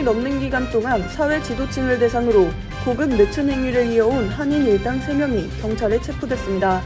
넘는 기간 동안 사회 지도층을 대상으로 고급 매춘 행위를 이어온 한인 일당 3명이 경찰에 체포됐습니다.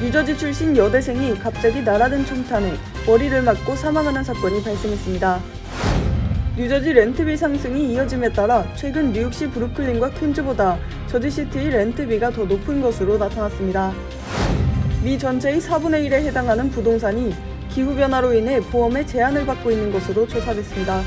뉴저지 출신 여대생이 갑자기 날아든 총탄에 머리를 맞고 사망하는 사건이 발생했습니다. 뉴저지 렌트비 상승이 이어짐에 따라 최근 뉴욕시 브루클린과 퀸즈보다 저지시티의 렌트비가 더 높은 것으로 나타났습니다. 미 전체의 4분의 1에 해당하는 부동산이 기후변화로 인해 보험에 제한을 받고 있는 것으로 조사됐습니다.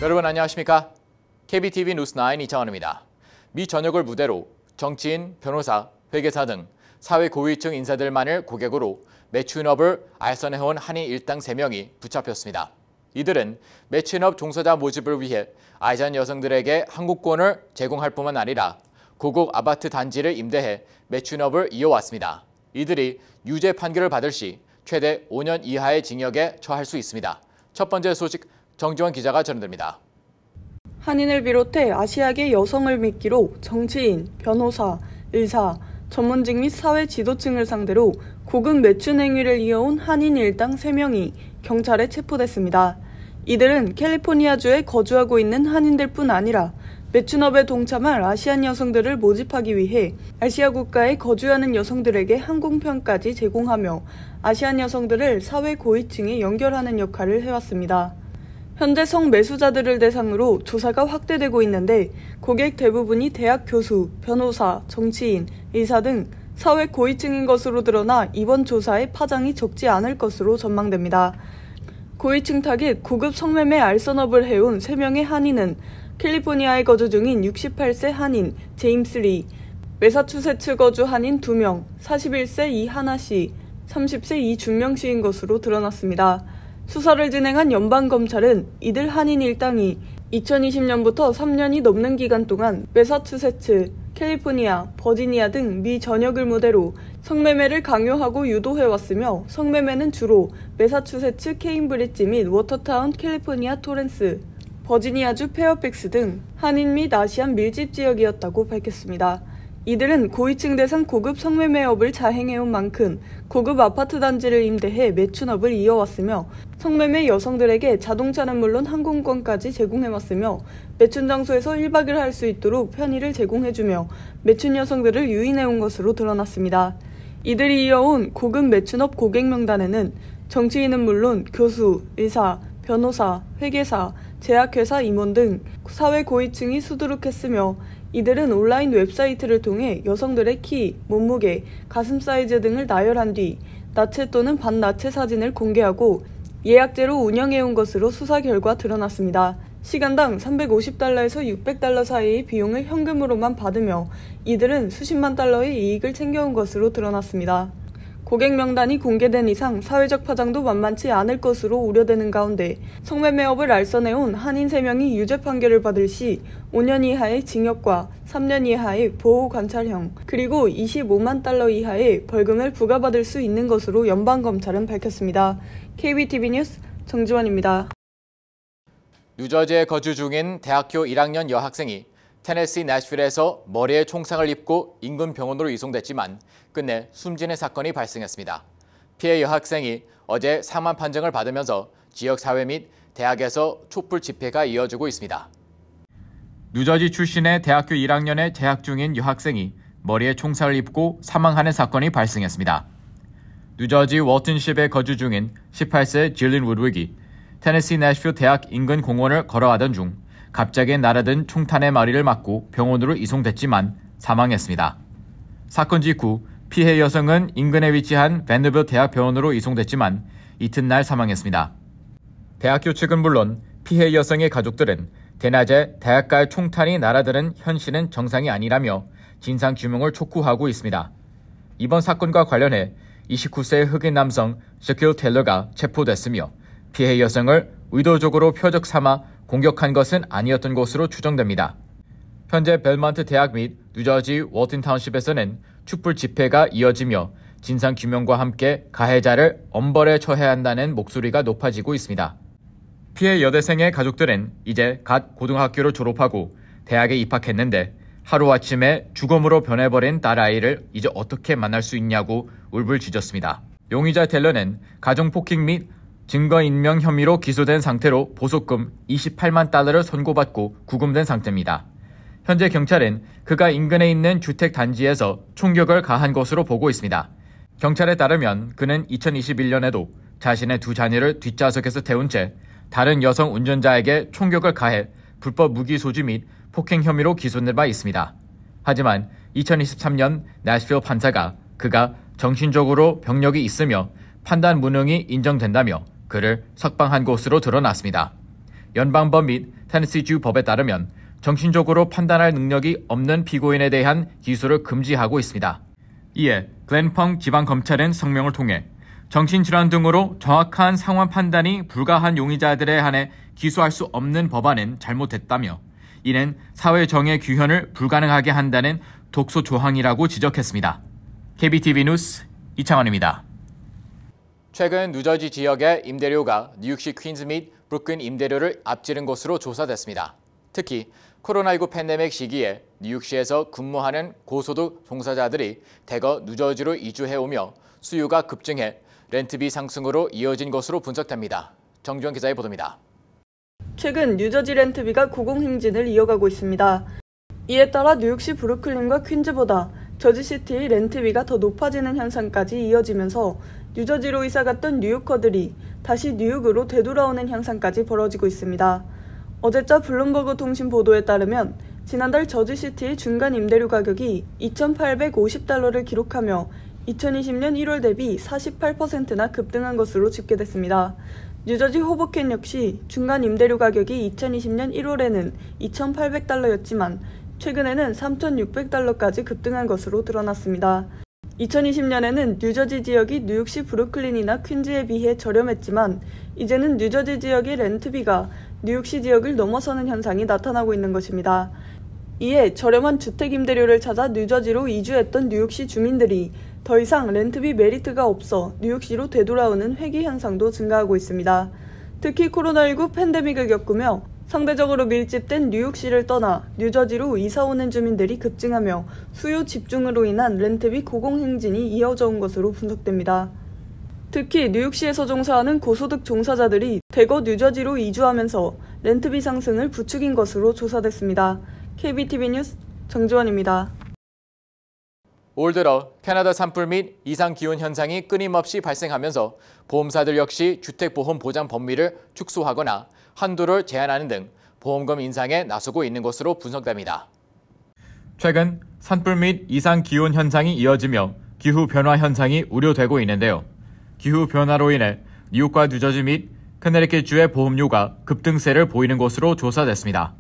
여러분 안녕하십니까? KBTV 뉴스9 이창원입니다. 미 전역을 무대로 정치인, 변호사, 회계사 등 사회 고위층 인사들만을 고객으로 매춘업을 알선해온 한인 일당 3명이 붙잡혔습니다. 이들은 매춘업 종사자 모집을 위해 아시안 여성들에게 항공권을 제공할 뿐만 아니라 고급 아파트 단지를 임대해 매춘업을 이어왔습니다. 이들이 유죄 판결을 받을 시 최대 5년 이하의 징역에 처할 수 있습니다. 첫 번째 소식 정지원 기자가 전해드립니다. 한인을 비롯해 아시아계 여성을 미끼로 정치인, 변호사, 의사, 전문직 및 사회 지도층을 상대로 고급 매춘 행위를 이어온 한인 일당 3명이 경찰에 체포됐습니다. 이들은 캘리포니아주에 거주하고 있는 한인들뿐 아니라 매춘업에 동참할 아시안 여성들을 모집하기 위해 아시아 국가에 거주하는 여성들에게 항공편까지 제공하며 아시안 여성들을 사회 고위층에 연결하는 역할을 해왔습니다. 현재 성매수자들을 대상으로 조사가 확대되고 있는데 고객 대부분이 대학 교수, 변호사, 정치인, 의사 등 사회 고위층인 것으로 드러나 이번 조사에 파장이 적지 않을 것으로 전망됩니다. 고위층 타깃 고급 성매매 알선업을 해온 3명의 한인은 캘리포니아에 거주 중인 68세 한인 제임스 리, 매사추세츠 거주 한인 2명, 41세 이하나 씨, 30세 이준명 씨인 것으로 드러났습니다. 수사를 진행한 연방검찰은 이들 한인 일당이 2020년부터 3년이 넘는 기간 동안 매사추세츠, 캘리포니아, 버지니아 등 미 전역을 무대로 성매매를 강요하고 유도해왔으며 성매매는 주로 매사추세츠 케임브리지 및 워터타운 캘리포니아 토렌스, 버지니아주 페어팩스 등 한인 및 아시안 밀집 지역이었다고 밝혔습니다. 이들은 고위층 대상 고급 성매매업을 자행해온 만큼 고급 아파트 단지를 임대해 매춘업을 이어왔으며 성매매 여성들에게 자동차는 물론 항공권까지 제공해왔으며 매춘 장소에서 1박을 할 수 있도록 편의를 제공해주며 매춘 여성들을 유인해온 것으로 드러났습니다. 이들이 이어온 고급 매춘업 고객 명단에는 정치인은 물론 교수, 의사, 변호사, 회계사, 제약회사 임원 등 사회 고위층이 수두룩했으며 이들은 온라인 웹사이트를 통해 여성들의 키, 몸무게, 가슴 사이즈 등을 나열한 뒤 나체 또는 반나체 사진을 공개하고 예약제로 운영해온 것으로 수사 결과 드러났습니다. 시간당 $350에서 $600 사이의 비용을 현금으로만 받으며 이들은 수십만 달러의 이익을 챙겨온 것으로 드러났습니다. 고객 명단이 공개된 이상 사회적 파장도 만만치 않을 것으로 우려되는 가운데 성매매업을 알선해온 한인 3명이 유죄 판결을 받을 시 5년 이하의 징역과 3년 이하의 보호관찰형 그리고 $25만 이하의 벌금을 부과받을 수 있는 것으로 연방검찰은 밝혔습니다. KBTV 뉴스 정지원입니다. 뉴저지에 거주 중인 대학교 1학년 여학생이 테네시 내셔빌에서 머리에 총상을 입고 인근 병원으로 이송됐지만 끝내 숨지는 사건이 발생했습니다. 피해 여학생이 어제 사망 판정을 받으면서 지역사회 및 대학에서 촛불 집회가 이어지고 있습니다. 뉴저지 출신의 대학교 1학년에 재학 중인 여학생이 머리에 총상을 입고 사망하는 사건이 발생했습니다. 뉴저지 월튼십에 거주 중인 18세 질린 우드윅이 테네시 내셔빌 대학 인근 공원을 걸어가던 중 갑자기 날아든 총탄에 머리를 맞고 병원으로 이송됐지만 사망했습니다. 사건 직후 피해 여성은 인근에 위치한 밴더빌트 대학병원으로 이송됐지만 이튿날 사망했습니다. 대학교 측은 물론 피해 여성의 가족들은 대낮에 대학가에 총탄이 날아드는 현실은 정상이 아니라며 진상규명을 촉구하고 있습니다. 이번 사건과 관련해 29세의 흑인 남성 샤킬 테일러가 체포됐으며 피해 여성을 의도적으로 표적 삼아 공격한 것은 아니었던 것으로 추정됩니다. 현재 벨먼트 대학 및 뉴저지 월튼 타운십에서는 촛불 집회가 이어지며 진상규명과 함께 가해자를 엄벌에 처해야 한다는 목소리가 높아지고 있습니다. 피해 여대생의 가족들은 이제 갓 고등학교를 졸업하고 대학에 입학했는데 하루아침에 죽음으로 변해버린 딸아이를 이제 어떻게 만날 수 있냐고 울불짖었습니다. 용의자 텔러는 가정폭행 및 증거인멸 혐의로 기소된 상태로 보석금 28만 달러를 선고받고 구금된 상태입니다. 현재 경찰은 그가 인근에 있는 주택 단지에서 총격을 가한 것으로 보고 있습니다. 경찰에 따르면 그는 2021년에도 자신의 두 자녀를 뒷좌석에서 태운 채 다른 여성 운전자에게 총격을 가해 불법 무기 소지 및 폭행 혐의로 기소된 바 있습니다. 하지만 2023년 내셔빌 판사가 그가 정신적으로 병력이 있으며 판단 무능이 인정된다며 그를 석방한 것으로 드러났습니다. 연방법 및 테네시주 법에 따르면 정신적으로 판단할 능력이 없는 피고인에 대한 기소를 금지하고 있습니다. 이에 글렌펑 지방검찰은 성명을 통해 정신질환 등으로 정확한 상황 판단이 불가한 용의자들에 한해 기소할 수 없는 법안은 잘못됐다며 이는 사회 정의 규현을 불가능하게 한다는 독소 조항이라고 지적했습니다. KBTV 뉴스 이창원입니다. 최근 뉴저지 지역의 임대료가 뉴욕시 퀸즈 및 브루클린 임대료를 앞지른 것으로 조사됐습니다. 특히 코로나19 팬데믹 시기에 뉴욕시에서 근무하는 고소득 종사자들이 대거 뉴저지로 이주해오며 수요가 급증해 렌트비 상승으로 이어진 것으로 분석됩니다. 정주원 기자의 보도입니다. 최근 뉴저지 렌트비가 고공행진을 이어가고 있습니다. 이에 따라 뉴욕시 브루클린과 퀸즈보다 저지시티의 렌트비가 더 높아지는 현상까지 이어지면서 뉴저지로 이사갔던 뉴요커들이 다시 뉴욕으로 되돌아오는 현상까지 벌어지고 있습니다. 어제자 블룸버그 통신 보도에 따르면 지난달 저지시티의 중간 임대료 가격이 2,850달러를 기록하며 2020년 1월 대비 48%나 급등한 것으로 집계됐습니다. 뉴저지 호보켄 역시 중간 임대료 가격이 2020년 1월에는 2,800달러였지만 최근에는 3,600달러까지 급등한 것으로 드러났습니다. 2020년에는 뉴저지 지역이 뉴욕시 브루클린이나 퀸즈에 비해 저렴했지만 이제는 뉴저지 지역의 렌트비가 뉴욕시 지역을 넘어서는 현상이 나타나고 있는 것입니다. 이에 저렴한 주택 임대료를 찾아 뉴저지로 이주했던 뉴욕시 주민들이 더 이상 렌트비 메리트가 없어 뉴욕시로 되돌아오는 회귀 현상도 증가하고 있습니다. 특히 코로나19 팬데믹을 겪으며 상대적으로 밀집된 뉴욕시를 떠나 뉴저지로 이사오는 주민들이 급증하며 수요 집중으로 인한 렌트비 고공행진이 이어져 온 것으로 분석됩니다. 특히 뉴욕시에서 종사하는 고소득 종사자들이 대거 뉴저지로 이주하면서 렌트비 상승을 부추긴 것으로 조사됐습니다. KBTV 뉴스 정주원입니다. 올 들어 캐나다 산불 및 이상기온 현상이 끊임없이 발생하면서 보험사들 역시 주택보험 보장 범위를 축소하거나 한도를 제한하는 등 보험금 인상에 나서고 있는 것으로 분석됩니다. 최근 산불 및 이상기온 현상이 이어지며 기후변화 현상이 우려되고 있는데요. 기후변화로 인해 뉴욕과 뉴저지 및 커네티컷주의 보험료가 급등세를 보이는 것으로 조사됐습니다.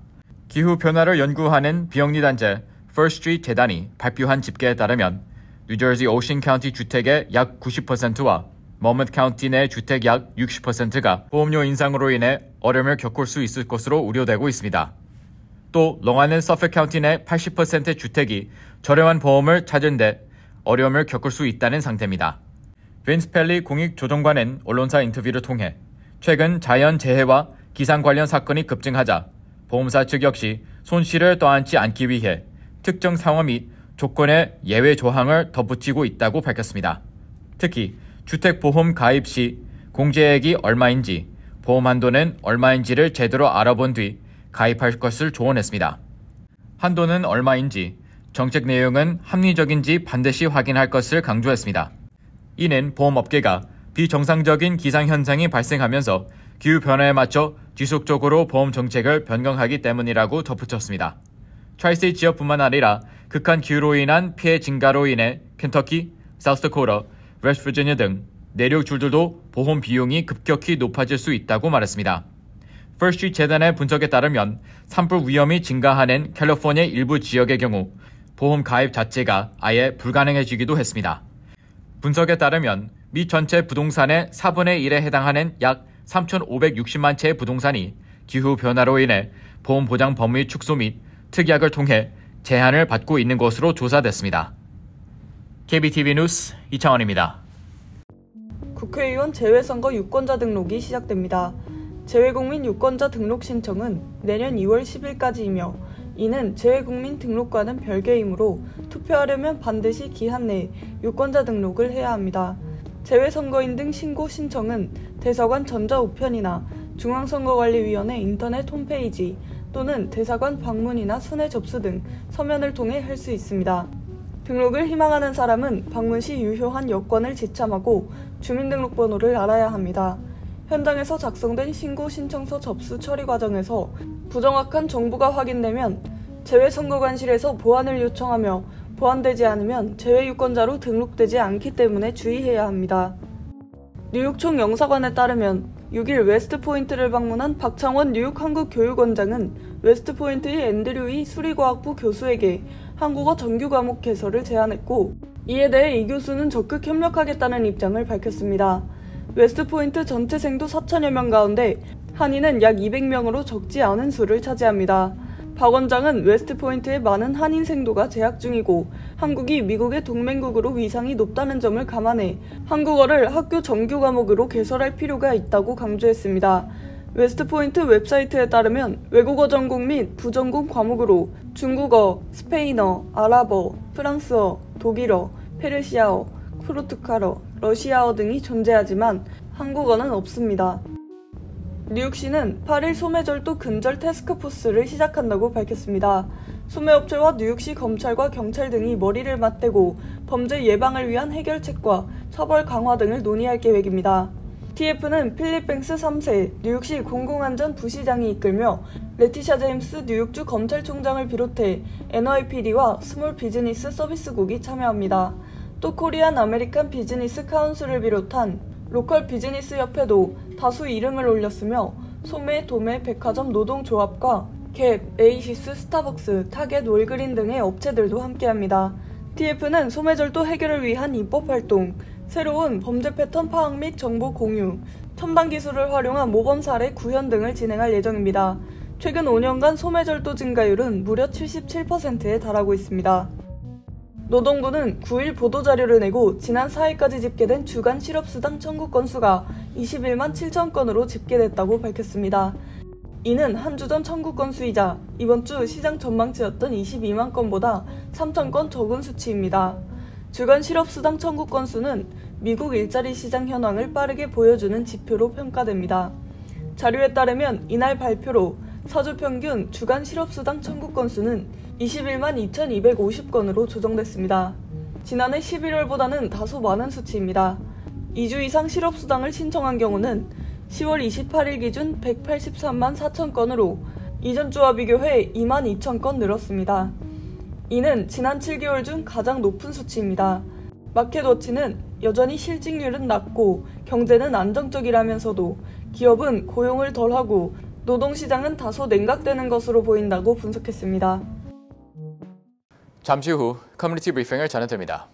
기후변화를 연구하는 비영리 단체 First Street 재단이 발표한 집계에 따르면 뉴저지 오션 카운티 주택의 약 90%와 머먼트 카운티 내 주택 약 60%가 보험료 인상으로 인해 어려움을 겪을 수 있을 것으로 우려되고 있습니다. 또 롱아일랜드 서펙 카운티 내 80%의 주택이 저렴한 보험을 찾은 데 어려움을 겪을 수 있다는 상태입니다. 빈스 펠리 공익조정관은 언론사 인터뷰를 통해 최근 자연재해와 기상 관련 사건이 급증하자 보험사 측 역시 손실을 떠안지 않기 위해 특정 상황 및 조건의 예외 조항을 덧붙이고 있다고 밝혔습니다. 특히 주택보험 가입 시 공제액이 얼마인지, 보험 한도는 얼마인지를 제대로 알아본 뒤 가입할 것을 조언했습니다. 한도는 얼마인지, 정책 내용은 합리적인지 반드시 확인할 것을 강조했습니다. 이는 보험업계가 비정상적인 기상현상이 발생하면서 기후변화에 맞춰 지속적으로 보험 정책을 변경하기 때문이라고 덧붙였습니다. 트라이스테이트 지역뿐만 아니라 극한 기후로 인한 피해 증가로 인해 켄터키, 사우스다코타, 웨스트버지니아 등 내륙주들도 보험 비용이 급격히 높아질 수 있다고 말했습니다. 퍼스트 재단의 분석에 따르면 산불 위험이 증가하는 캘리포니아 일부 지역의 경우 보험 가입 자체가 아예 불가능해지기도 했습니다. 분석에 따르면 미 전체 부동산의 4분의 1에 해당하는 약 3,560만 채의 부동산이 기후변화로 인해 보험 보장 범위 축소 및 특약을 통해 제한을 받고 있는 것으로 조사됐습니다. KBTV 뉴스 이창원입니다. 국회의원 재외선거 유권자 등록이 시작됩니다. 재외국민 유권자 등록 신청은 내년 2월 10일까지이며 이는 재외국민 등록과는 별개이므로 투표하려면 반드시 기한 내에 유권자 등록을 해야 합니다. 재외선거인 등 신고 신청은 대사관 전자우편이나 중앙선거관리위원회 인터넷 홈페이지 또는 대사관 방문이나 순회 접수 등 서면을 통해 할 수 있습니다. 등록을 희망하는 사람은 방문 시 유효한 여권을 지참하고 주민등록번호를 알아야 합니다. 현장에서 작성된 신고 신청서 접수 처리 과정에서 부정확한 정보가 확인되면 재외선거관실에서 보완을 요청하며 보완되지 않으면 재외유권자로 등록되지 않기 때문에 주의해야 합니다. 뉴욕 총영사관에 따르면 6일 웨스트포인트를 방문한 박창원 뉴욕 한국교육원장은 웨스트포인트의 앤드류 이 수리과학부 교수에게 한국어 정규 과목 개설을 제안했고 이에 대해 이 교수는 적극 협력하겠다는 입장을 밝혔습니다. 웨스트포인트 전체 생도 4천여 명 가운데 한인은 약 200명으로 적지 않은 수를 차지합니다. 박 원장은 웨스트포인트의 많은 한인 생도가 재학 중이고 한국이 미국의 동맹국으로 위상이 높다는 점을 감안해 한국어를 학교 정규 과목으로 개설할 필요가 있다고 강조했습니다. 웨스트포인트 웹사이트에 따르면 외국어 전공 및 부전공 과목으로 중국어, 스페인어, 아랍어, 프랑스어, 독일어, 페르시아어, 포르투갈어, 러시아어 등이 존재하지만 한국어는 없습니다. 뉴욕시는 8일 소매절도 근절 태스크포스를 시작한다고 밝혔습니다. 소매업체와 뉴욕시 검찰과 경찰 등이 머리를 맞대고 범죄 예방을 위한 해결책과 처벌 강화 등을 논의할 계획입니다. TF는 필립 뱅스 3세 뉴욕시 공공안전 부시장이 이끌며 레티샤 제임스 뉴욕주 검찰총장을 비롯해 NYPD와 스몰 비즈니스 서비스국이 참여합니다. 또 코리안 아메리칸 비즈니스 카운슬을 비롯한 로컬 비즈니스 협회도 다수 이름을 올렸으며 소매, 도매, 백화점 노동조합과 갭, 에이시스, 스타벅스, 타겟, 월그린 등의 업체들도 함께합니다. TF는 소매절도 해결을 위한 입법활동, 새로운 범죄 패턴 파악 및 정보 공유, 첨단 기술을 활용한 모범 사례 구현 등을 진행할 예정입니다. 최근 5년간 소매절도 증가율은 무려 77%에 달하고 있습니다. 노동부는 9일 보도자료를 내고 지난 4일까지 집계된 주간 실업수당 청구 건수가 21만 7천 건으로 집계됐다고 밝혔습니다. 이는 한 주 전 청구 건수이자 이번 주 시장 전망치였던 22만 건보다 3천 건 적은 수치입니다. 주간 실업수당 청구 건수는 미국 일자리 시장 현황을 빠르게 보여주는 지표로 평가됩니다. 자료에 따르면 이날 발표로 4주 평균 주간 실업수당 청구 건수는 21만 2,250건으로 조정됐습니다. 지난해 11월보다는 다소 많은 수치입니다. 2주 이상 실업수당을 신청한 경우는 10월 28일 기준 183만 4천 건으로 이전 주와 비교해 2만 2천 건 늘었습니다. 이는 지난 7개월 중 가장 높은 수치입니다. 마켓워치는 여전히 실직률은 낮고 경제는 안정적이라면서도 기업은 고용을 덜하고 노동시장은 다소 냉각되는 것으로 보인다고 분석했습니다. 잠시 후 커뮤니티 브리핑을 전해드립니다.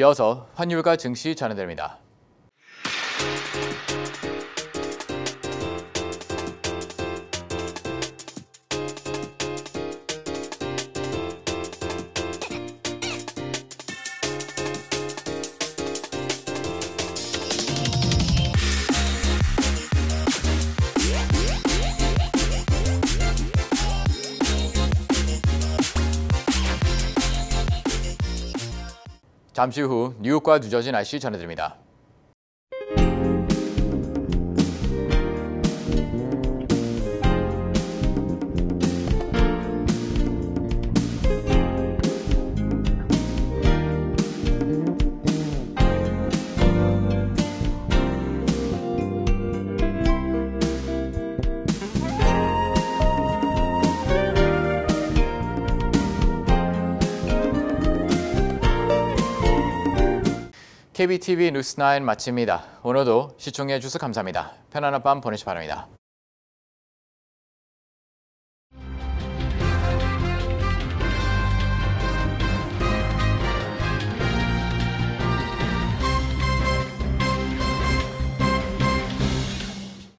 이어서 환율과 증시 전해드립니다. 잠시 후 뉴욕과 뉴저지 날씨 전해드립니다. KBTV 뉴스9 마칩니다. 오늘도 시청해 주셔서 감사합니다. 편안한 밤 보내시 바랍니다.